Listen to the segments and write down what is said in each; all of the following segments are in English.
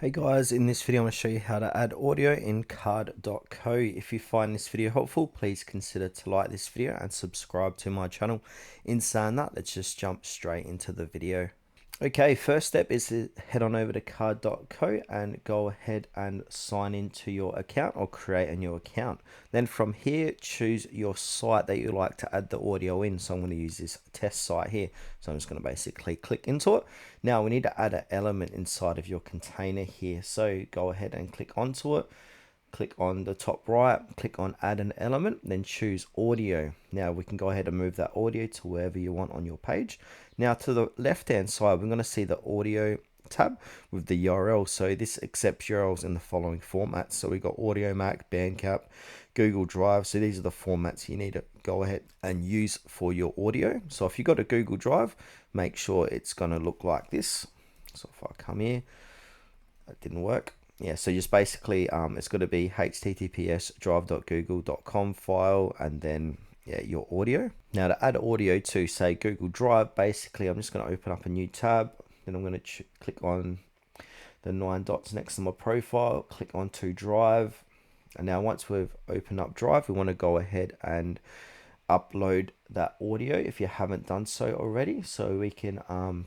Hey guys, in this video I'm going to show you how to add audio in card.co. If you find this video helpful, please consider to like this video and subscribe to my channel. In saying that, let's just jump straight into the video. Okay, first step is to head on over to card.co and go ahead and sign into your account or create a new account. Then from here, choose your site that you like to add the audio in. So I'm going to use this test site here. So I'm just going to basically click into it. Now we need to add an element inside of your container here. So go ahead and click onto it. Click on the top right, click on add an element, then choose audio. Now we can go ahead and move that audio to wherever you want on your page. Now to the left hand side, we're going to see the audio tab with the URL. So this accepts URLs in the following formats. So we got Audiomack, Bandcamp, Google Drive. So these are the formats you need to go ahead and use for your audio. So if you got a Google Drive, make sure it's going to look like this. So if I come here, that didn't work. Yeah, so just basically it's going to be https drive.google.com file and then your audio. Now to add audio to say Google Drive, basically I'm just going to open up a new tab. Then I'm going to click on the 9 dots next to my profile, click onto Drive. And now once we've opened up Drive, we want to go ahead and upload that audio if you haven't done so already. So we can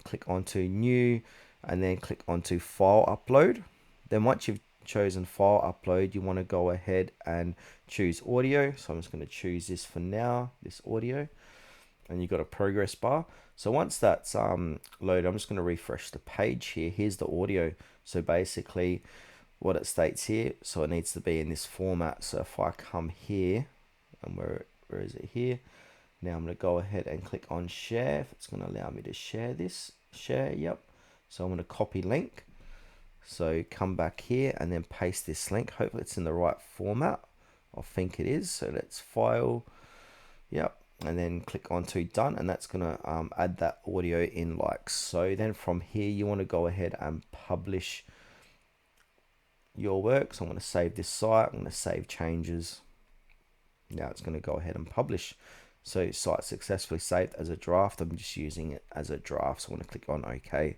click onto new and then click onto file upload. Then once you've chosen file upload, you want to go ahead and choose audio. So I'm just going to choose this for now, this audio, and you've got a progress bar. So once that's loaded, I'm just going to refresh the page here. Here's the audio. So basically what it states here, so it needs to be in this format. So if I come here, and where is it here? Now I'm going to go ahead and click on share. If it's going to allow me to share this, share, yep. So I'm going to copy link. So come back here and then paste this link. Hopefully it's in the right format. I think it is. So let's file. Yep. And then click onto done. And that's going to add that audio in like so. Then from here, you want to go ahead and publish your work. So I'm going to save this site. I'm going to save changes. Now it's going to go ahead and publish. So site successfully saved as a draft. I'm just using it as a draft. So I want to click on OK.